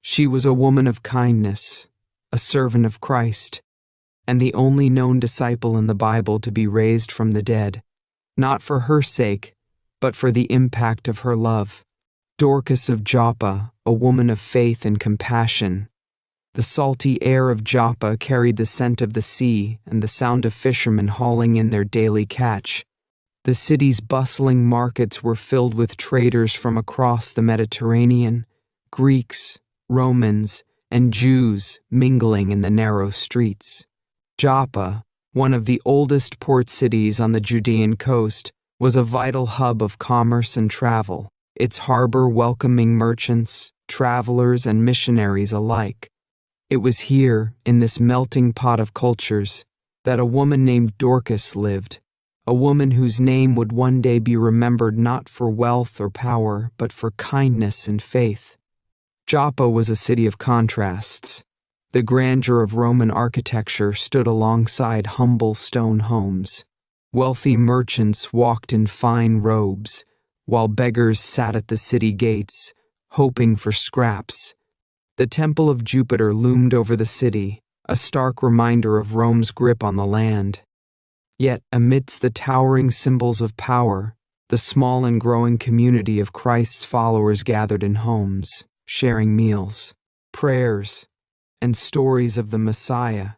She was a woman of kindness, a servant of Christ, and the only known disciple in the Bible to be raised from the dead, not for her sake, but for the impact of her love. Dorcas of Joppa, a woman of faith and compassion. The salty air of Joppa carried the scent of the sea and the sound of fishermen hauling in their daily catch. The city's bustling markets were filled with traders from across the Mediterranean, Greeks, Romans, and Jews mingling in the narrow streets. Joppa, one of the oldest port cities on the Judean coast, was a vital hub of commerce and travel, its harbor welcoming merchants, travelers, and missionaries alike. It was here, in this melting pot of cultures, that a woman named Dorcas lived, a woman whose name would one day be remembered not for wealth or power, but for kindness and faith. Joppa was a city of contrasts. The grandeur of Roman architecture stood alongside humble stone homes. Wealthy merchants walked in fine robes, while beggars sat at the city gates, hoping for scraps. The Temple of Jupiter loomed over the city, a stark reminder of Rome's grip on the land. Yet, amidst the towering symbols of power, the small and growing community of Christ's followers gathered in homes, sharing meals, prayers, and stories of the Messiah.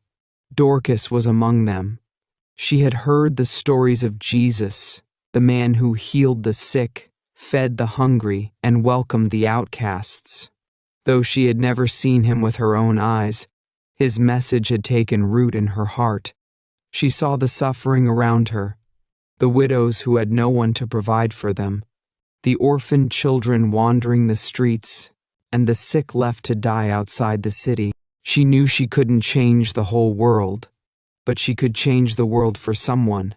Dorcas was among them. She had heard the stories of Jesus, the man who healed the sick, fed the hungry, and welcomed the outcasts. Though she had never seen him with her own eyes, his message had taken root in her heart. She saw the suffering around her, the widows who had no one to provide for them, the orphaned children wandering the streets, and the sick left to die outside the city. She knew she couldn't change the whole world, but she could change the world for someone.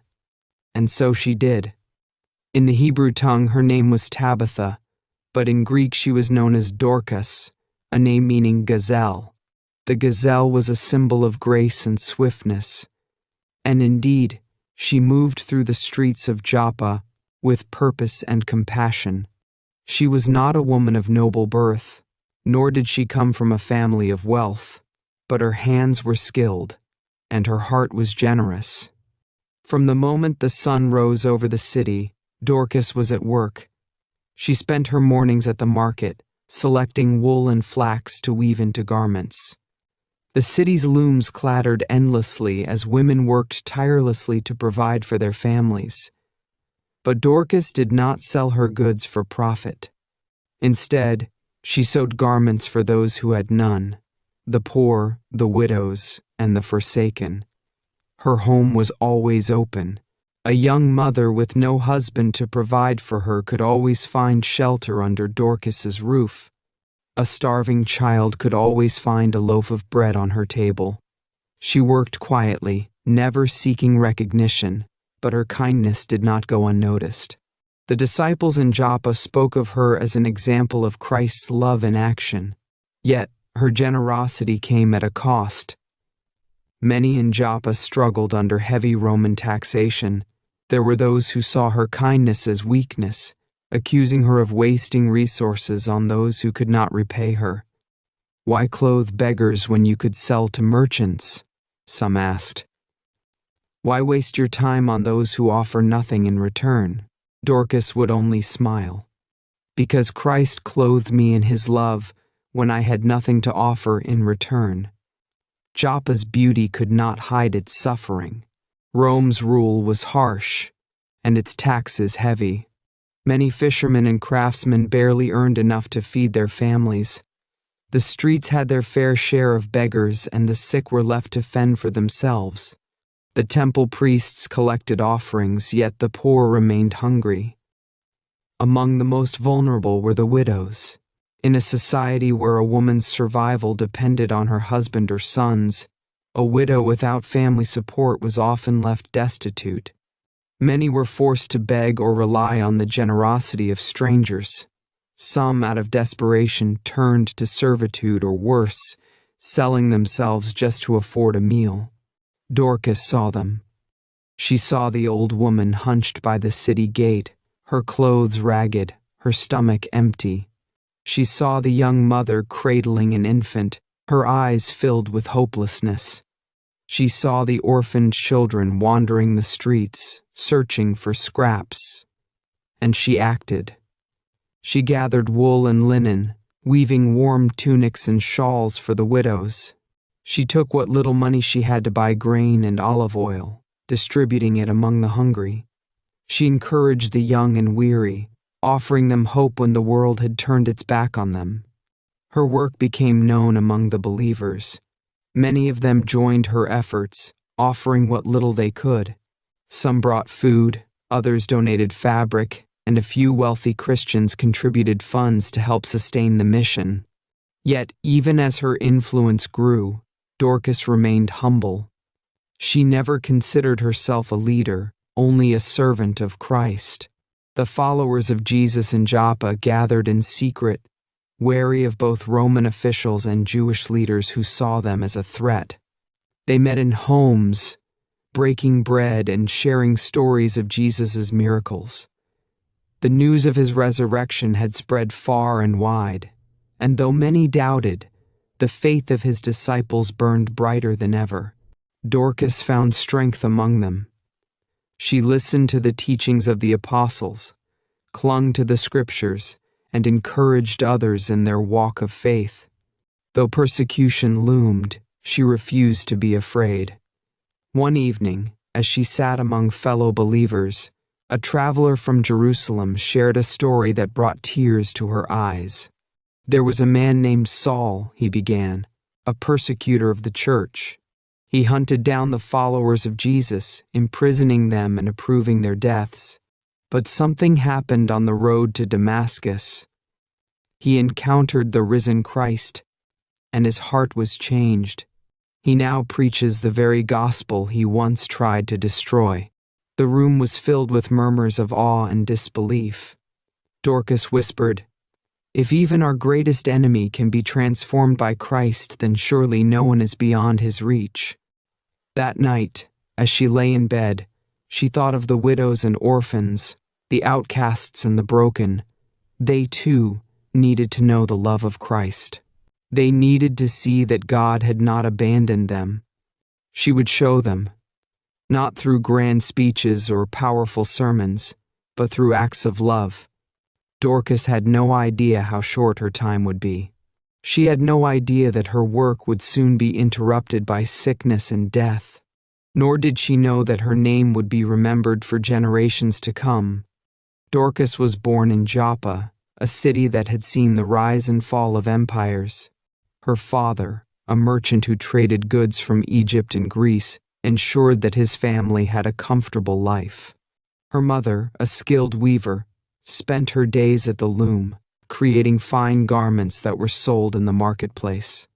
And so she did. In the Hebrew tongue, her name was Tabitha, but in Greek she was known as Dorcas, a name meaning gazelle. The gazelle was a symbol of grace and swiftness, and indeed, she moved through the streets of Joppa with purpose and compassion. She was not a woman of noble birth, nor did she come from a family of wealth, but her hands were skilled, and her heart was generous. From the moment the sun rose over the city, Dorcas was at work. She spent her mornings at the market, selecting wool and flax to weave into garments. The city's looms clattered endlessly as women worked tirelessly to provide for their families. But Dorcas did not sell her goods for profit. Instead, she sewed garments for those who had none, the poor, the widows, and the forsaken. Her home was always open. A young mother with no husband to provide for her could always find shelter under Dorcas's roof. A starving child could always find a loaf of bread on her table. She worked quietly, never seeking recognition, but her kindness did not go unnoticed. The disciples in Joppa spoke of her as an example of Christ's love in action. Yet, her generosity came at a cost. Many in Joppa struggled under heavy Roman taxation. There were those who saw her kindness as weakness, accusing her of wasting resources on those who could not repay her. "Why clothe beggars when you could sell to merchants?" some asked. "Why waste your time on those who offer nothing in return?" Dorcas would only smile. "Because Christ clothed me in his love when I had nothing to offer in return." Joppa's beauty could not hide its suffering. Rome's rule was harsh, and its taxes heavy. Many fishermen and craftsmen barely earned enough to feed their families. The streets had their fair share of beggars, and the sick were left to fend for themselves. The temple priests collected offerings, yet the poor remained hungry. Among the most vulnerable were the widows. In a society where a woman's survival depended on her husband or sons, a widow without family support was often left destitute. Many were forced to beg or rely on the generosity of strangers. Some, out of desperation, turned to servitude or worse, selling themselves just to afford a meal. Dorcas saw them. She saw the old woman hunched by the city gate, her clothes ragged, her stomach empty. She saw the young mother cradling an infant, her eyes filled with hopelessness. She saw the orphaned children wandering the streets, searching for scraps. And she acted. She gathered wool and linen, weaving warm tunics and shawls for the widows. She took what little money she had to buy grain and olive oil, distributing it among the hungry. She encouraged the young and weary, offering them hope when the world had turned its back on them. Her work became known among the believers. Many of them joined her efforts, offering what little they could. Some brought food, others donated fabric, and a few wealthy Christians contributed funds to help sustain the mission. Yet, even as her influence grew, Dorcas remained humble. She never considered herself a leader, only a servant of Christ. The followers of Jesus in Joppa gathered in secret, wary of both Roman officials and Jewish leaders who saw them as a threat. They met in homes, breaking bread and sharing stories of Jesus' miracles. The news of his resurrection had spread far and wide, and though many doubted, the faith of his disciples burned brighter than ever. Dorcas found strength among them. She listened to the teachings of the apostles, clung to the scriptures, and encouraged others in their walk of faith. Though persecution loomed, she refused to be afraid. One evening, as she sat among fellow believers, a traveler from Jerusalem shared a story that brought tears to her eyes. "There was a man named Saul," he began, "a persecutor of the church. He hunted down the followers of Jesus, imprisoning them and approving their deaths. But something happened on the road to Damascus. He encountered the risen Christ, and his heart was changed. He now preaches the very gospel he once tried to destroy." The room was filled with murmurs of awe and disbelief. Dorcas whispered, "If even our greatest enemy can be transformed by Christ, then surely no one is beyond his reach." That night, as she lay in bed, she thought of the widows and orphans, the outcasts and the broken. They, too, needed to know the love of Christ. They needed to see that God had not abandoned them. She would show them, not through grand speeches or powerful sermons, but through acts of love. Dorcas had no idea how short her time would be. She had no idea that her work would soon be interrupted by sickness and death. Nor did she know that her name would be remembered for generations to come. Dorcas was born in Joppa, a city that had seen the rise and fall of empires. Her father, a merchant who traded goods from Egypt and Greece, ensured that his family had a comfortable life. Her mother, a skilled weaver, spent her days at the loom, creating fine garments that were sold in the marketplace.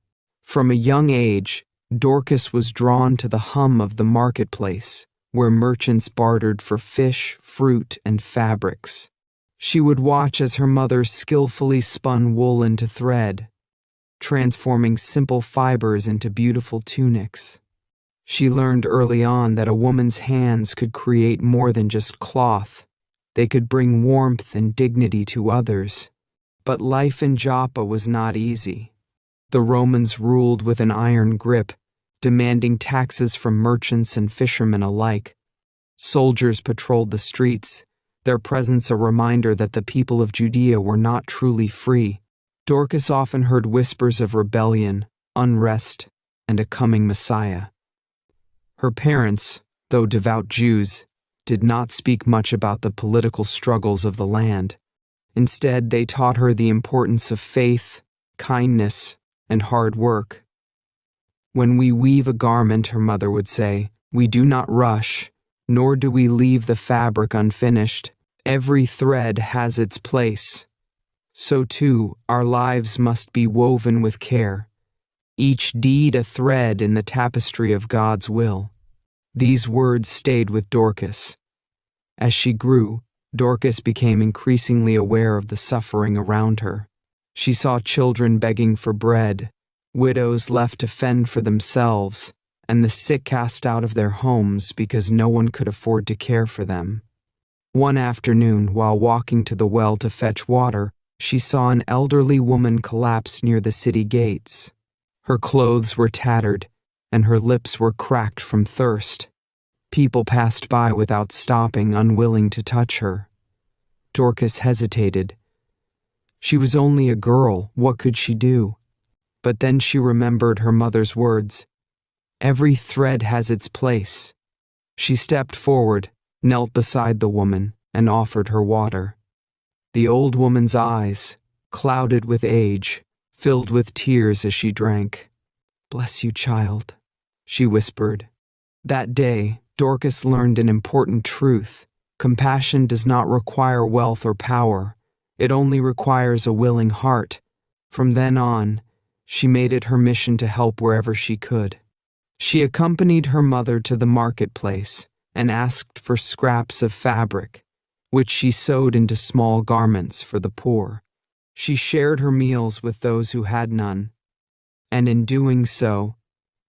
From a young age, Dorcas was drawn to the hum of the marketplace, where merchants bartered for fish, fruit, and fabrics. She would watch as her mother skillfully spun wool into thread, transforming simple fibers into beautiful tunics. She learned early on that a woman's hands could create more than just cloth. They could bring warmth and dignity to others. But life in Joppa was not easy. The Romans ruled with an iron grip, demanding taxes from merchants and fishermen alike. Soldiers patrolled the streets, their presence a reminder that the people of Judea were not truly free. Dorcas often heard whispers of rebellion, unrest, and a coming Messiah. Her parents, though devout Jews, did not speak much about the political struggles of the land. Instead, they taught her the importance of faith, kindness, and hard work. "When we weave a garment," her mother would say, "we do not rush, nor do we leave the fabric unfinished. Every thread has its place. So too, our lives must be woven with care, each deed a thread in the tapestry of God's will." These words stayed with Dorcas. As she grew, Dorcas became increasingly aware of the suffering around her. She saw children begging for bread, widows left to fend for themselves, and the sick cast out of their homes because no one could afford to care for them. One afternoon, while walking to the well to fetch water, she saw an elderly woman collapse near the city gates. Her clothes were tattered, and her lips were cracked from thirst. People passed by without stopping, unwilling to touch her. Dorcas hesitated. She was only a girl, what could she do? But then she remembered her mother's words. Every thread has its place. She stepped forward, knelt beside the woman, and offered her water. The old woman's eyes, clouded with age, filled with tears as she drank. "Bless you, child," she whispered. That day, Dorcas learned an important truth. Compassion does not require wealth or power. It only requires a willing heart. From then on, she made it her mission to help wherever she could. She accompanied her mother to the marketplace and asked for scraps of fabric, which she sewed into small garments for the poor. She shared her meals with those who had none, and in doing so,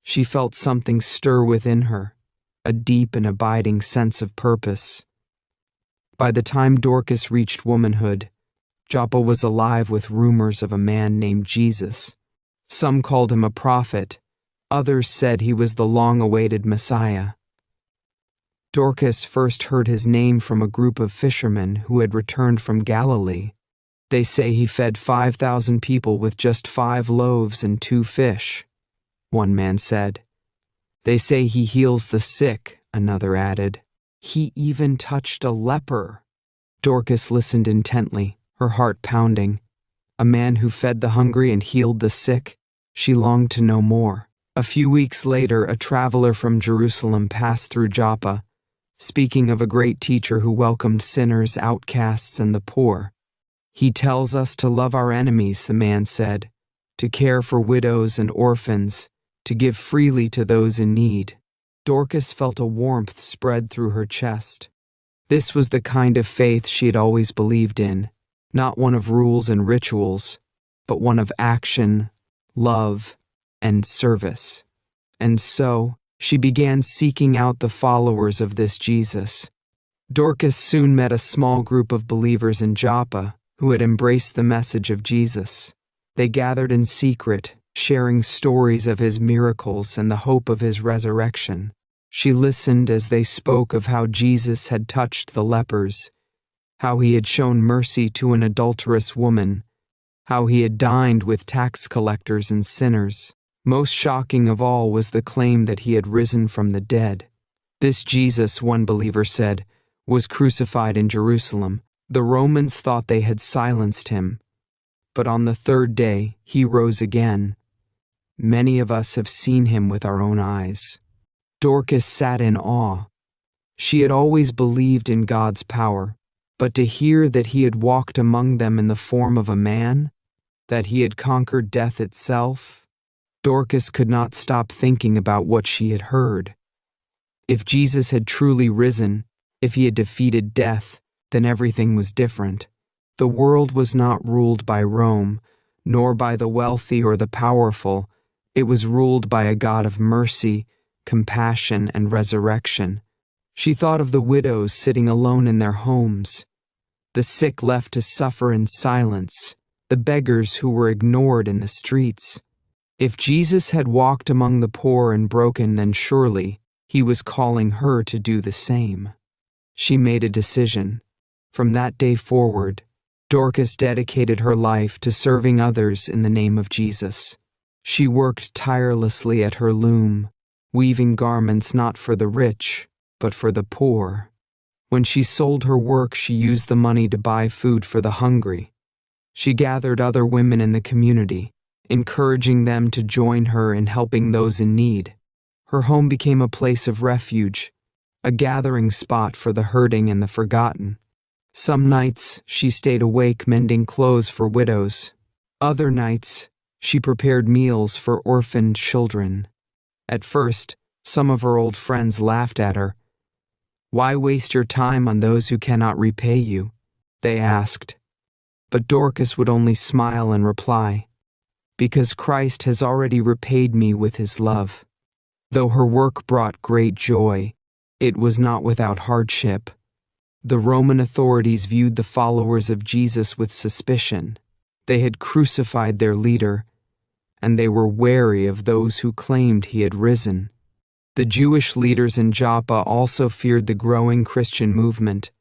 she felt something stir within her, a deep and abiding sense of purpose. By the time Dorcas reached womanhood, Joppa was alive with rumors of a man named Jesus. Some called him a prophet, others said he was the long-awaited Messiah. Dorcas first heard his name from a group of fishermen who had returned from Galilee. They say he fed 5,000 people with just 5 loaves and 2 fish, one man said. They say he heals the sick, another added. He even touched a leper. Dorcas listened intently, her heart pounding. A man who fed the hungry and healed the sick? She longed to know more. A few weeks later, a traveler from Jerusalem passed through Joppa, speaking of a great teacher who welcomed sinners, outcasts, and the poor. "He tells us to love our enemies," the man said, "to care for widows and orphans, to give freely to those in need." Dorcas felt a warmth spread through her chest. This was the kind of faith she had always believed in, not one of rules and rituals, but one of action, love, and service. And so, she began seeking out the followers of this Jesus. Dorcas soon met a small group of believers in Joppa who had embraced the message of Jesus. They gathered in secret, sharing stories of his miracles and the hope of his resurrection. She listened as they spoke of how Jesus had touched the lepers, how he had shown mercy to an adulterous woman, how he had dined with tax collectors and sinners. Most shocking of all was the claim that he had risen from the dead. This Jesus, one believer said, was crucified in Jerusalem. The Romans thought they had silenced him, but on the 3rd day he rose again. Many of us have seen him with our own eyes. Dorcas sat in awe. She had always believed in God's power, but to hear that he had walked among them in the form of a man, that he had conquered death itself, Dorcas could not stop thinking about what she had heard. If Jesus had truly risen, if he had defeated death, then everything was different. The world was not ruled by Rome, nor by the wealthy or the powerful. It was ruled by a God of mercy, compassion, and resurrection. She thought of the widows sitting alone in their homes, the sick left to suffer in silence, the beggars who were ignored in the streets. If Jesus had walked among the poor and broken, then surely he was calling her to do the same. She made a decision. From that day forward, Dorcas dedicated her life to serving others in the name of Jesus. She worked tirelessly at her loom, weaving garments not for the rich, but for the poor. When she sold her work, she used the money to buy food for the hungry. She gathered other women in the community, encouraging them to join her in helping those in need. Her home became a place of refuge, a gathering spot for the hurting and the forgotten. Some nights, she stayed awake mending clothes for widows. Other nights, she prepared meals for orphaned children. At first, some of her old friends laughed at her. "Why waste your time on those who cannot repay you?" they asked. But Dorcas would only smile and reply, "Because Christ has already repaid me with his love." Though her work brought great joy, it was not without hardship. The Roman authorities viewed the followers of Jesus with suspicion. They had crucified their leader, and they were wary of those who claimed he had risen. The Jewish leaders in Joppa also feared the growing Christian movement.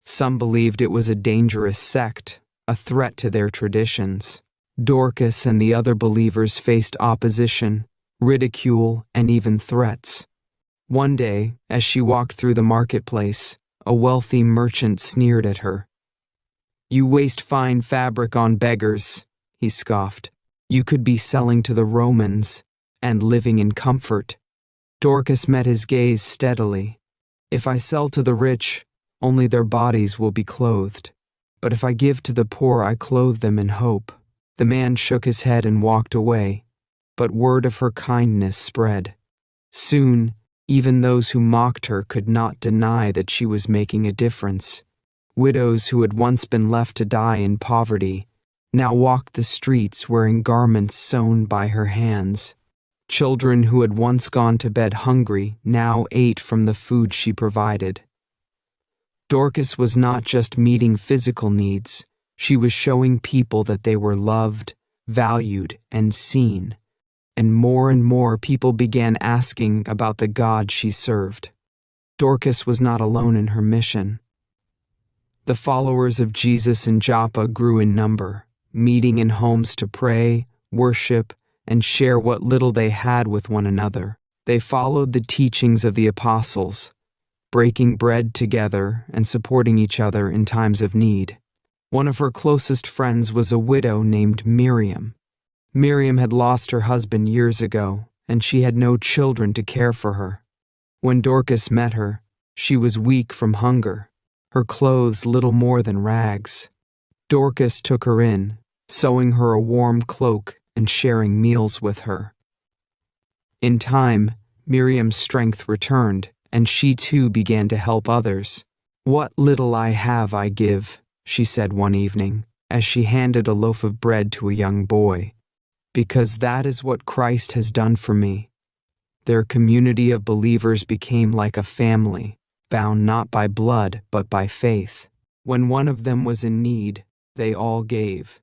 Some believed it was a dangerous sect, a threat to their traditions. Dorcas and the other believers faced opposition, ridicule, and even threats. One day, as she walked through the marketplace, a wealthy merchant sneered at her. "You waste fine fabric on beggars," he scoffed. "You could be selling to the Romans and living in comfort." Dorcas met his gaze steadily. "If I sell to the rich, only their bodies will be clothed. But if I give to the poor, I clothe them in hope." The man shook his head and walked away, but word of her kindness spread. Soon, even those who mocked her could not deny that she was making a difference. Widows who had once been left to die in poverty now walked the streets wearing garments sewn by her hands. Children who had once gone to bed hungry now ate from the food she provided. Dorcas was not just meeting physical needs, she was showing people that they were loved, valued, and seen. And more people began asking about the God she served. Dorcas was not alone in her mission. The followers of Jesus in Joppa grew in number, meeting in homes to pray, worship, and share what little they had with one another. They followed the teachings of the apostles, breaking bread together and supporting each other in times of need. One of her closest friends was a widow named Miriam. Miriam had lost her husband years ago, and she had no children to care for her. When Dorcas met her, she was weak from hunger, her clothes little more than rags. Dorcas took her in, sewing her a warm cloak and sharing meals with her. In time, Miriam's strength returned, and she too began to help others. "What little I have I give," she said one evening, as she handed a loaf of bread to a young boy, "because that is what Christ has done for me." Their community of believers became like a family, bound not by blood but by faith. When one of them was in need, they all gave.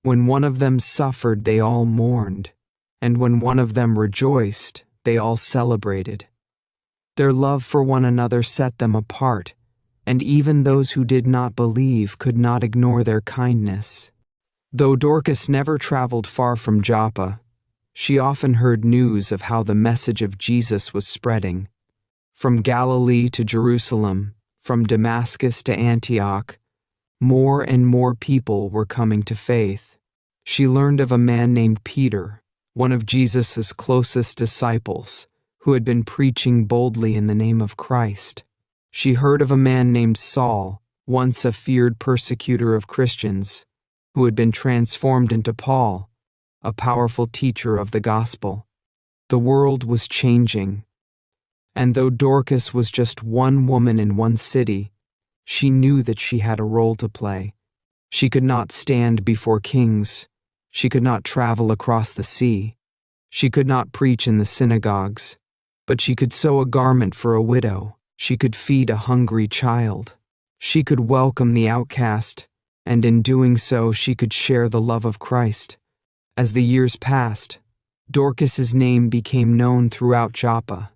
When one of them suffered, they all mourned. And when one of them rejoiced, they all celebrated. Their love for one another set them apart, and even those who did not believe could not ignore their kindness. Though Dorcas never traveled far from Joppa, she often heard news of how the message of Jesus was spreading. From Galilee to Jerusalem, from Damascus to Antioch, more and more people were coming to faith. She learned of a man named Peter, one of Jesus' closest disciples, who had been preaching boldly in the name of Christ. She heard of a man named Saul, once a feared persecutor of Christians, who had been transformed into Paul, a powerful teacher of the gospel. The world was changing, and though Dorcas was just one woman in one city, she knew that she had a role to play. She could not stand before kings. She could not travel across the sea. She could not preach in the synagogues, but she could sew a garment for a widow. She could feed a hungry child. She could welcome the outcast, and in doing so, she could share the love of Christ. As the years passed, Dorcas's name became known throughout Joppa.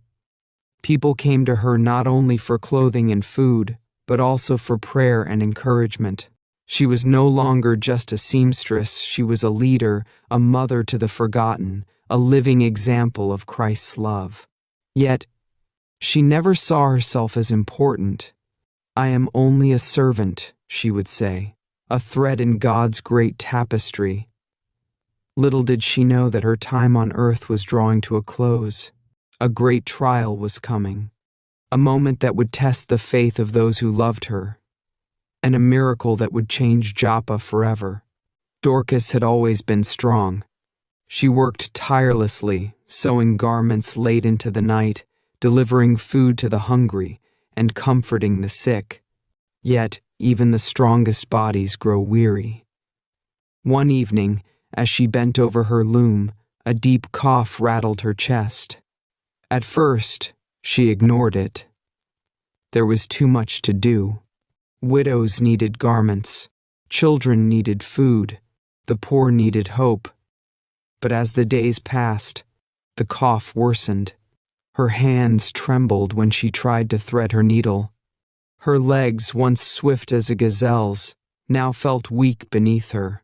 People came to her not only for clothing and food, but also for prayer and encouragement. She was no longer just a seamstress, she was a leader, a mother to the forgotten, a living example of Christ's love. Yet, she never saw herself as important. "I am only a servant," she would say, "a thread in God's great tapestry." Little did she know that her time on earth was drawing to a close. A great trial was coming, a moment that would test the faith of those who loved her, and a miracle that would change Joppa forever. Dorcas had always been strong. She worked tirelessly, sewing garments late into the night, delivering food to the hungry, and comforting the sick. Yet, even the strongest bodies grow weary. One evening, as she bent over her loom, a deep cough rattled her chest. At first, she ignored it. There was too much to do. Widows needed garments. Children needed food. The poor needed hope. But as the days passed, the cough worsened. Her hands trembled when she tried to thread her needle. Her legs, once swift as a gazelle's, now felt weak beneath her.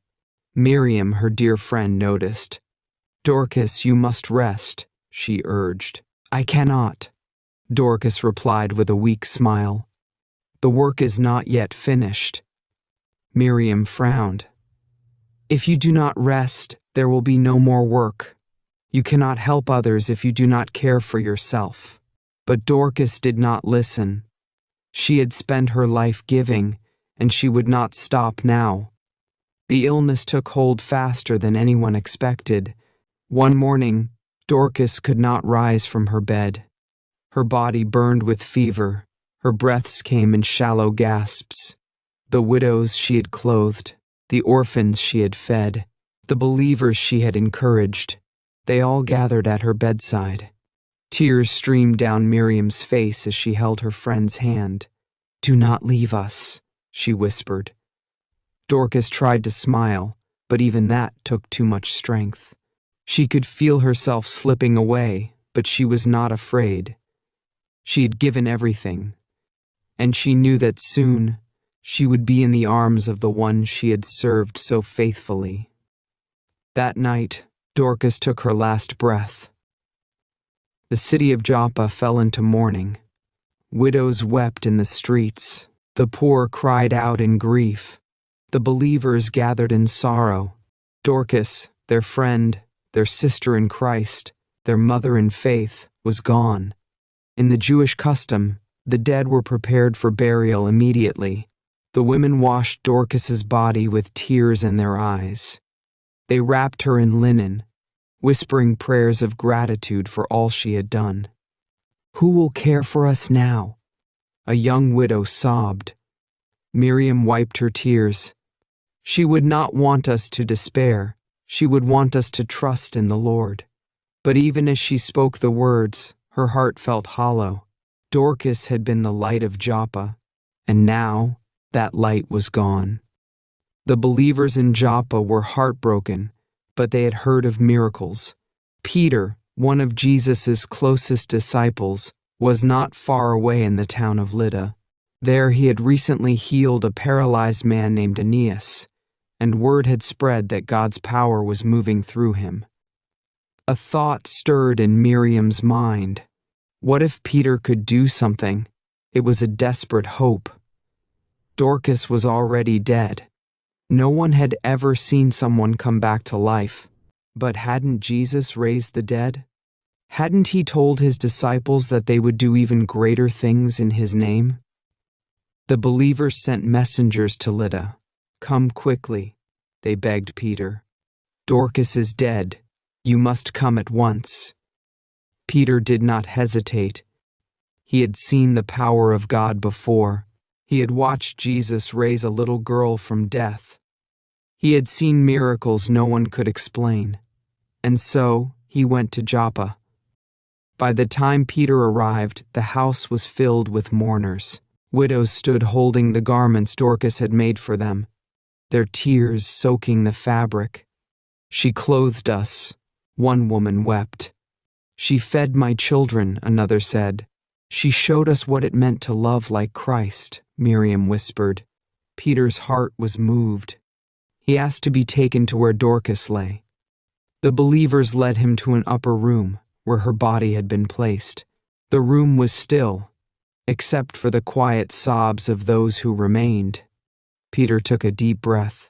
Miriam, her dear friend, noticed. "Dorcas, you must rest," she urged. "I cannot," Dorcas replied with a weak smile. "The work is not yet finished." Miriam frowned. "If you do not rest, there will be no more work. You cannot help others if you do not care for yourself." But Dorcas did not listen. She had spent her life giving, and she would not stop now. The illness took hold faster than anyone expected. One morning, Dorcas could not rise from her bed. Her body burned with fever. Her breaths came in shallow gasps. The widows she had clothed, the orphans she had fed, the believers she had encouraged, they all gathered at her bedside. Tears streamed down Miriam's face as she held her friend's hand. "Do not leave us," she whispered. Dorcas tried to smile, but even that took too much strength. She could feel herself slipping away, but she was not afraid. She had given everything, and she knew that soon she would be in the arms of the one she had served so faithfully. That night, Dorcas took her last breath. The city of Joppa fell into mourning. Widows wept in the streets. The poor cried out in grief. The believers gathered in sorrow. Dorcas, their friend, their sister in Christ, their mother in faith, was gone. In the Jewish custom, the dead were prepared for burial immediately. The women washed Dorcas's body with tears in their eyes. They wrapped her in linen, whispering prayers of gratitude for all she had done. "Who will care for us now?" a young widow sobbed. Miriam wiped her tears. "She would not want us to despair. She would want us to trust in the Lord." But even as she spoke the words, her heart felt hollow. Dorcas had been the light of Joppa, and now that light was gone. The believers in Joppa were heartbroken, but they had heard of miracles. Peter, one of Jesus' closest disciples, was not far away in the town of Lydda. There he had recently healed a paralyzed man named Aeneas, and word had spread that God's power was moving through him. A thought stirred in Miriam's mind. What if Peter could do something? It was a desperate hope. Dorcas was already dead. No one had ever seen someone come back to life. But hadn't Jesus raised the dead? Hadn't he told his disciples that they would do even greater things in his name? The believers sent messengers to Lydda. "Come quickly," they begged Peter. "Dorcas is dead. You must come at once." Peter did not hesitate. He had seen the power of God before. He had watched Jesus raise a little girl from death. He had seen miracles no one could explain. And so he went to Joppa. By the time Peter arrived, the house was filled with mourners. Widows stood holding the garments Dorcas had made for them, their tears soaking the fabric. "She clothed us," one woman wept. "She fed my children," another said. "She showed us what it meant to love like Christ," Miriam whispered. Peter's heart was moved. He asked to be taken to where Dorcas lay. The believers led him to an upper room where her body had been placed. The room was still, except for the quiet sobs of those who remained. Peter took a deep breath.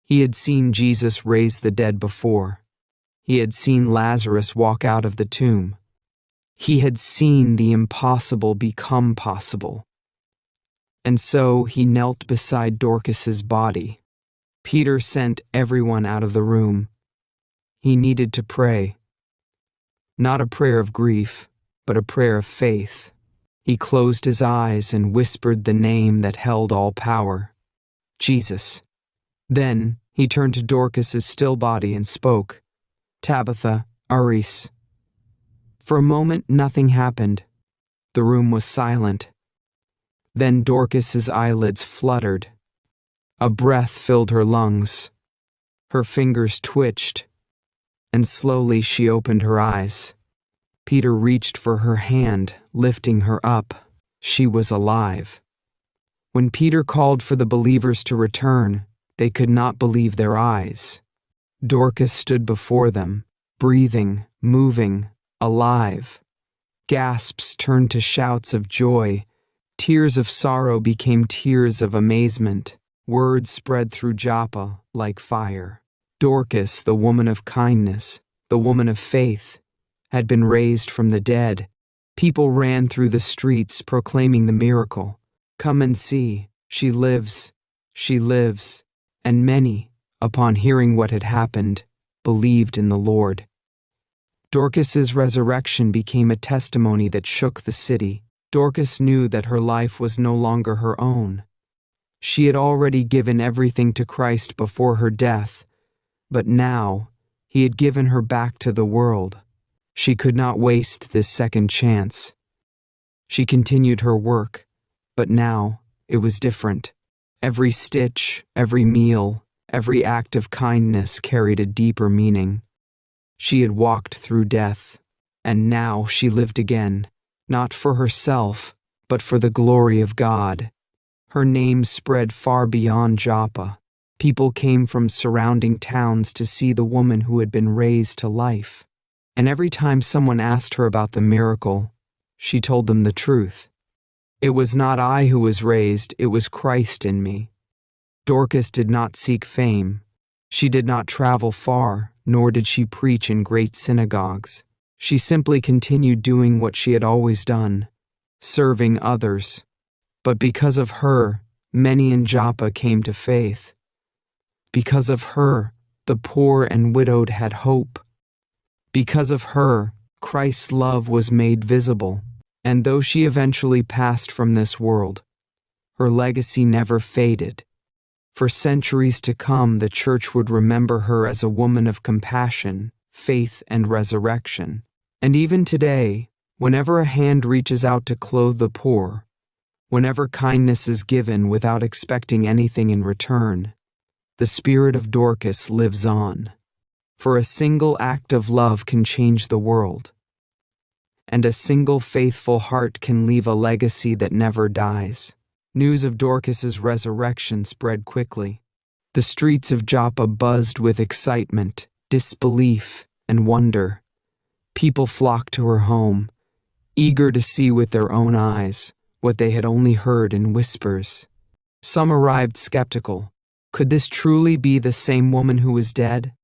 He had seen Jesus raise the dead before. He had seen Lazarus walk out of the tomb. He had seen the impossible become possible. And so he knelt beside Dorcas's body. Peter sent everyone out of the room. He needed to pray. Not a prayer of grief, but a prayer of faith. He closed his eyes and whispered the name that held all power: Jesus. Then he turned to Dorcas's still body and spoke, "Tabitha, arise." For a moment nothing happened. The room was silent. Then Dorcas's eyelids fluttered. A breath filled her lungs. Her fingers twitched, and slowly she opened her eyes. Peter reached for her hand, lifting her up. She was alive. When Peter called for the believers to return, they could not believe their eyes. Dorcas stood before them, breathing, moving, alive. Gasps turned to shouts of joy. Tears of sorrow became tears of amazement. Words spread through Joppa like fire. Dorcas, the woman of kindness, the woman of faith, had been raised from the dead. People ran through the streets proclaiming the miracle. "Come and see, she lives, she lives." And many, upon hearing what had happened, believed in the Lord. Dorcas's resurrection became a testimony that shook the city. Dorcas knew that her life was no longer her own. She had already given everything to Christ before her death, but now he had given her back to the world. She could not waste this second chance. She continued her work, but now it was different. Every stitch, every meal, every act of kindness carried a deeper meaning. She had walked through death, and now she lived again, not for herself, but for the glory of God. Her name spread far beyond Joppa. People came from surrounding towns to see the woman who had been raised to life. And every time someone asked her about the miracle, she told them the truth. "It was not I who was raised, it was Christ in me." Dorcas did not seek fame. She did not travel far, nor did she preach in great synagogues. She simply continued doing what she had always done, serving others. But because of her, many in Joppa came to faith. Because of her, the poor and widowed had hope. Because of her, Christ's love was made visible. And though she eventually passed from this world, her legacy never faded. For centuries to come, the church would remember her as a woman of compassion, faith, and resurrection. And even today, whenever a hand reaches out to clothe the poor, whenever kindness is given without expecting anything in return, the spirit of Dorcas lives on. For a single act of love can change the world, and a single faithful heart can leave a legacy that never dies. News of Dorcas's resurrection spread quickly. The streets of Joppa buzzed with excitement, disbelief, and wonder. People flocked to her home, eager to see with their own eyes what they had only heard in whispers. Some arrived skeptical. Could this truly be the same woman who was dead?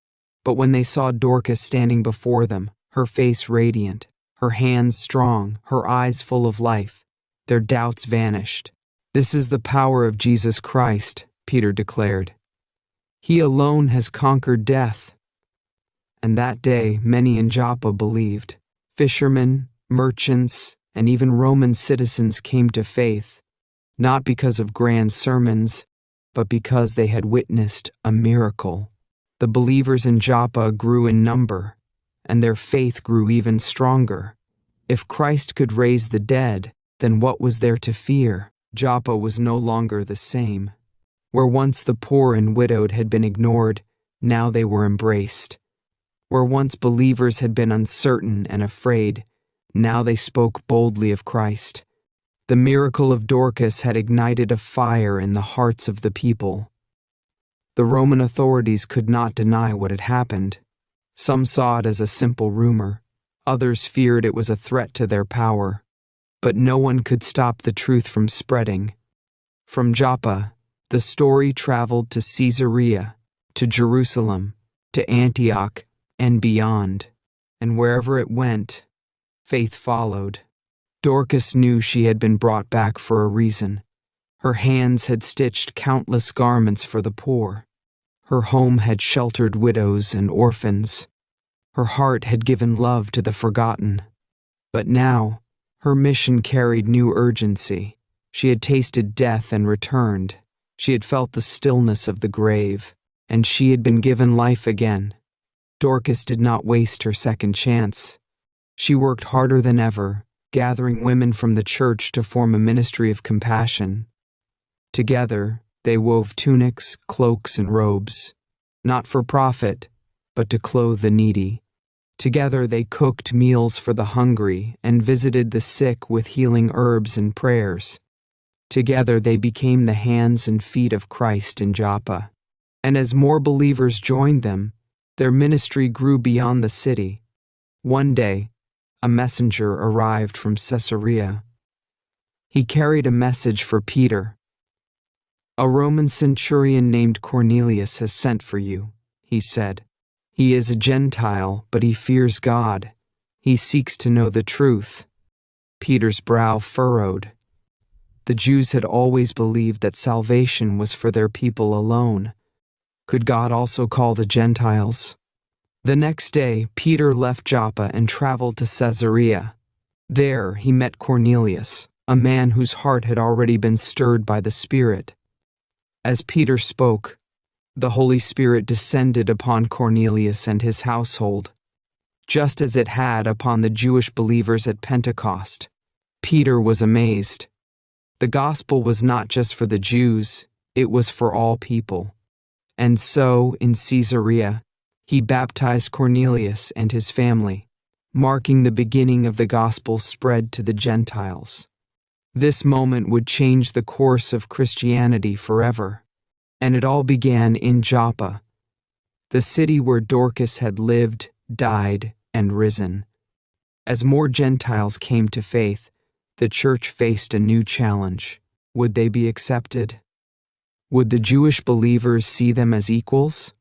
But when they saw Dorcas standing before them, her face radiant, her hands strong, her eyes full of life, their doubts vanished. "This is the power of Jesus Christ," Peter declared. "He alone has conquered death." And that day, many in Joppa believed. Fishermen, merchants, and even Roman citizens came to faith, not because of grand sermons, but because they had witnessed a miracle. The believers in Joppa grew in number, and their faith grew even stronger. If Christ could raise the dead, then what was there to fear? Joppa was no longer the same. Where once the poor and widowed had been ignored, now they were embraced. Where once believers had been uncertain and afraid, now they spoke boldly of Christ. The miracle of Dorcas had ignited a fire in the hearts of the people. The Roman authorities could not deny what had happened. Some saw it as a simple rumor. Others feared it was a threat to their power. But no one could stop the truth from spreading. From Joppa, the story traveled to Caesarea, to Jerusalem, to Antioch, and beyond. And wherever it went, faith followed. Dorcas knew she had been brought back for a reason. Her hands had stitched countless garments for the poor. Her home had sheltered widows and orphans. Her heart had given love to the forgotten. But now, her mission carried new urgency. She had tasted death and returned. She had felt the stillness of the grave, and she had been given life again. Dorcas did not waste her second chance. She worked harder than ever, gathering women from the church to form a ministry of compassion. Together, they wove tunics, cloaks, and robes, not for profit, but to clothe the needy. Together they cooked meals for the hungry and visited the sick with healing herbs and prayers. Together they became the hands and feet of Christ in Joppa. And as more believers joined them, their ministry grew beyond the city. One day, a messenger arrived from Caesarea. He carried a message for Peter. "A Roman centurion named Cornelius has sent for you," he said. "He is a Gentile, but he fears God. He seeks to know the truth." Peter's brow furrowed. The Jews had always believed that salvation was for their people alone. Could God also call the Gentiles? The next day, Peter left Joppa and traveled to Caesarea. There he met Cornelius, a man whose heart had already been stirred by the Spirit. As Peter spoke, the Holy Spirit descended upon Cornelius and his household, just as it had upon the Jewish believers at Pentecost. Peter was amazed. The gospel was not just for the Jews, it was for all people. And so, in Caesarea, he baptized Cornelius and his family, marking the beginning of the gospel spread to the Gentiles. This moment would change the course of Christianity forever. And it all began in Joppa, the city where Dorcas had lived, died, and risen. As more Gentiles came to faith, the church faced a new challenge. Would they be accepted? Would the Jewish believers see them as equals?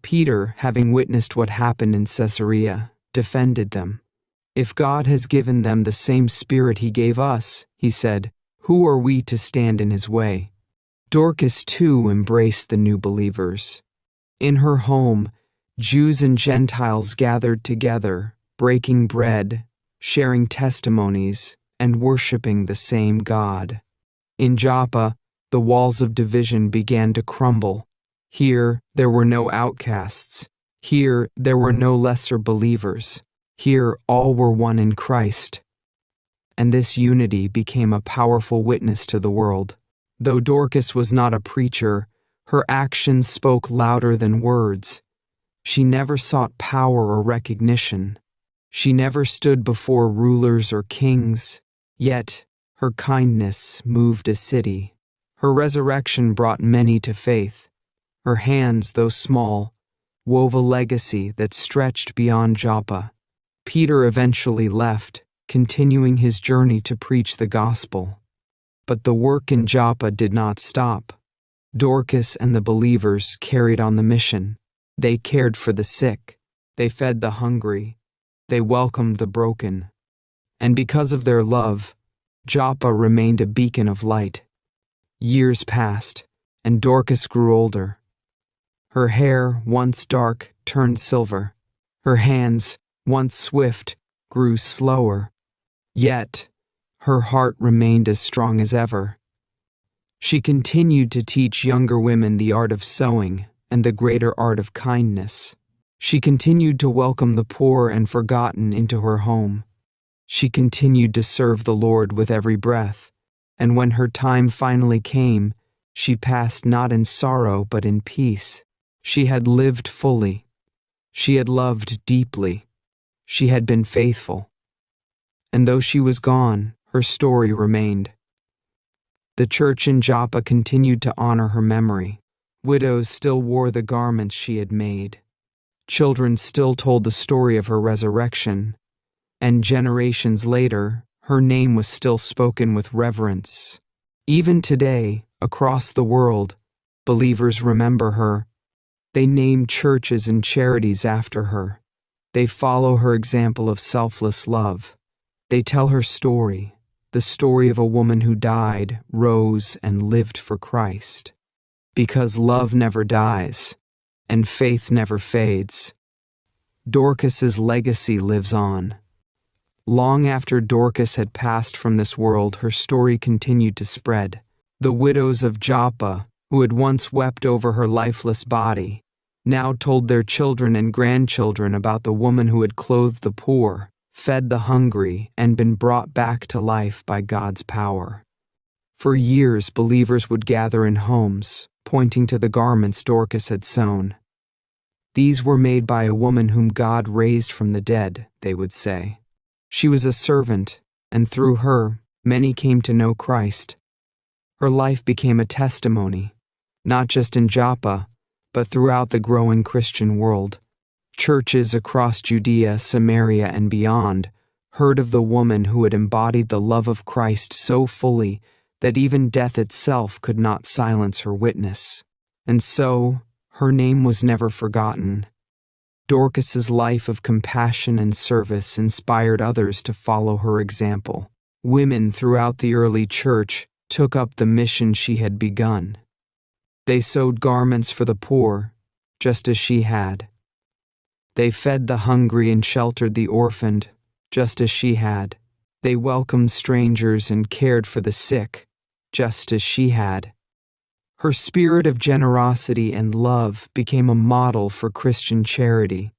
Peter, having witnessed what happened in Caesarea, defended them. "If God has given them the same Spirit he gave us," he said, "who are we to stand in his way?" Dorcas too embraced the new believers. In her home, Jews and Gentiles gathered together, breaking bread, sharing testimonies, and worshiping the same God. In Joppa, the walls of division began to crumble. Here, there were no outcasts. Here, there were no lesser believers. Here, all were one in Christ. And this unity became a powerful witness to the world. Though Dorcas was not a preacher, her actions spoke louder than words. She never sought power or recognition. She never stood before rulers or kings. Yet, her kindness moved a city. Her resurrection brought many to faith. Her hands, though small, wove a legacy that stretched beyond Joppa. Peter eventually left, continuing his journey to preach the gospel. But the work in Joppa did not stop. Dorcas and the believers carried on the mission. They cared for the sick. They fed the hungry. They welcomed the broken. And because of their love, Joppa remained a beacon of light. Years passed, and Dorcas grew older. Her hair, once dark, turned silver. Her hands, once swift, grew slower. Yet, her heart remained as strong as ever. She continued to teach younger women the art of sewing and the greater art of kindness. She continued to welcome the poor and forgotten into her home. She continued to serve the Lord with every breath, and when her time finally came, she passed not in sorrow but in peace. She had lived fully. She had loved deeply. She had been faithful. And though she was gone, her story remained. The church in Joppa continued to honor her memory. Widows still wore the garments she had made. Children still told the story of her resurrection. And generations later, her name was still spoken with reverence. Even today, across the world, believers remember her. They name churches and charities after her. They follow her example of selfless love. They tell her story, the story of a woman who died, rose, and lived for Christ. Because love never dies, and faith never fades. Dorcas's legacy lives on. Long after Dorcas had passed from this world, her story continued to spread. The widows of Joppa, who had once wept over her lifeless body, now told their children and grandchildren about the woman who had clothed the poor, fed the hungry, and been brought back to life by God's power. For years, believers would gather in homes, pointing to the garments Dorcas had sewn. These were made by a woman whom God raised from the dead, they would say. She was a servant, and through her, many came to know Christ. Her life became a testimony, not just in Joppa, but throughout the growing Christian world. Churches across Judea, Samaria, and beyond heard of the woman who had embodied the love of Christ so fully that even death itself could not silence her witness. And so, her name was never forgotten. Dorcas's life of compassion and service inspired others to follow her example. Women throughout the early church took up the mission she had begun. They sewed garments for the poor, just as she had. They fed the hungry and sheltered the orphaned, just as she had. They welcomed strangers and cared for the sick, just as she had. Her spirit of generosity and love became a model for Christian charity.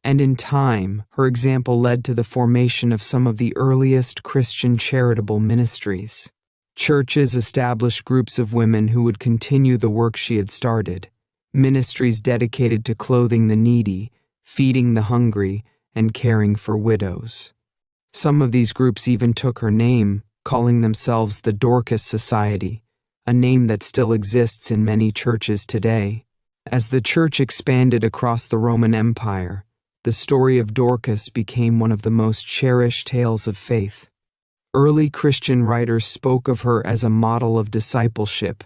And in time, her example led to the formation of some of the earliest Christian charitable ministries. Churches established groups of women who would continue the work she had started, ministries dedicated to clothing the needy, feeding the hungry, and caring for widows. Some of these groups even took her name, calling themselves the Dorcas Society, a name that still exists in many churches today. As the church expanded across the Roman Empire, the story of Dorcas became one of the most cherished tales of faith. Early Christian writers spoke of her as a model of discipleship.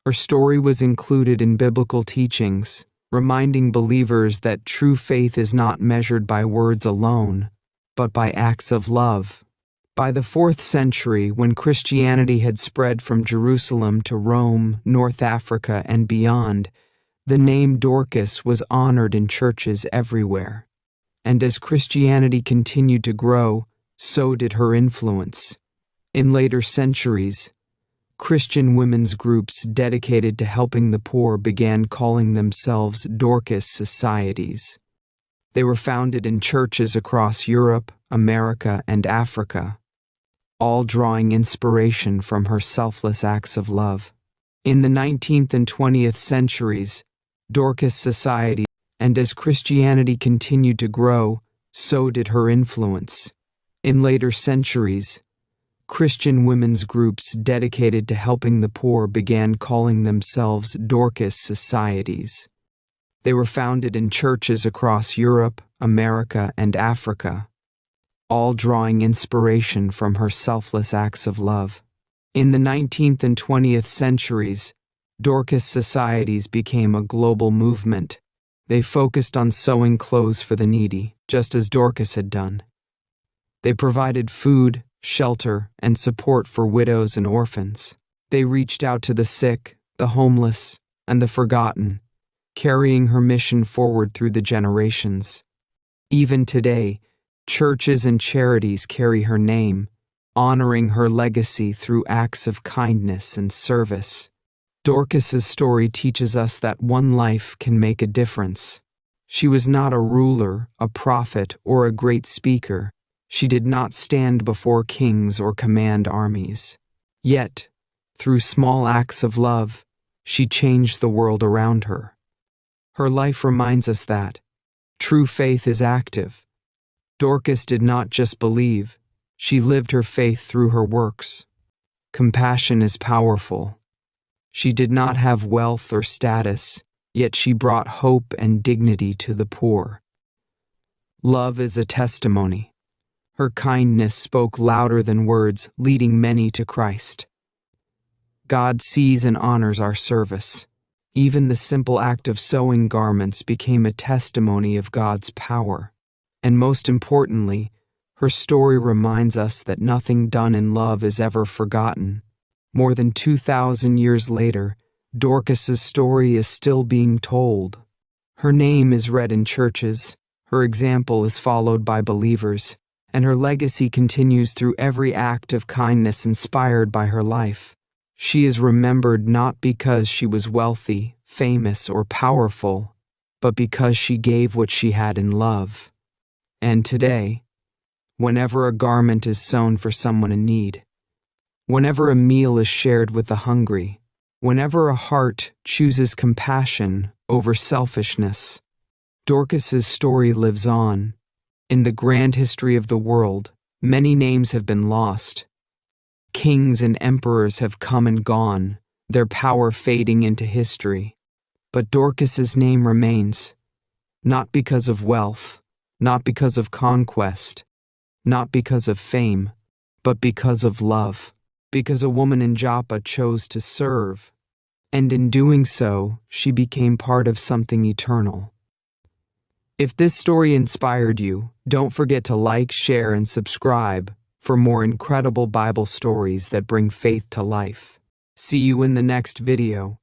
Her story was included in biblical teachings, reminding believers that true faith is not measured by words alone, but by acts of love. By the 4th century, when Christianity had spread from Jerusalem to Rome, North Africa, and beyond, the name Dorcas was honored in churches everywhere. And as Christianity continued to grow, so did her influence. In later centuries, Christian women's groups dedicated to helping the poor began calling themselves Dorcas Societies. They were founded in churches across Europe, America, and Africa, all drawing inspiration from her selfless acts of love. In the 19th and 20th centuries, Dorcas Society, and as Christianity continued to grow, so did her influence. In later centuries, Christian women's groups dedicated to helping the poor began calling themselves Dorcas Societies. They were founded in churches across Europe, America, and Africa, all drawing inspiration from her selfless acts of love. In the 19th and 20th centuries, Dorcas Societies became a global movement. They focused on sewing clothes for the needy, just as Dorcas had done. They provided food, shelter, and support for widows and orphans. They reached out to the sick, the homeless, and the forgotten, carrying her mission forward through the generations. Even today, churches and charities carry her name, honoring her legacy through acts of kindness and service. Dorcas's story teaches us that one life can make a difference. She was not a ruler, a prophet, or a great speaker. She did not stand before kings or command armies. Yet, through small acts of love, she changed the world around her. Her life reminds us that true faith is active. Dorcas did not just believe, she lived her faith through her works. Compassion is powerful. She did not have wealth or status, yet she brought hope and dignity to the poor. Love is a testimony. Her kindness spoke louder than words, leading many to Christ. God sees and honors our service. Even the simple act of sewing garments became a testimony of God's power. And most importantly, her story reminds us that nothing done in love is ever forgotten. More than 2,000 years later, Dorcas's story is still being told. Her name is read in churches, her example is followed by believers, and her legacy continues through every act of kindness inspired by her life. She is remembered not because she was wealthy, famous, or powerful, but because she gave what she had in love. And today, whenever a garment is sewn for someone in need, whenever a meal is shared with the hungry, whenever a heart chooses compassion over selfishness. Dorcas's story lives on. In the grand history of the world, many names have been lost. Kings and emperors have come and gone, their power fading into history. But Dorcas's name remains, not because of wealth, not because of conquest, not because of fame, but because of love, because a woman in Joppa chose to serve, and in doing so, she became part of something eternal. If this story inspired you, don't forget to like, share, and subscribe for more incredible Bible stories that bring faith to life. See you in the next video.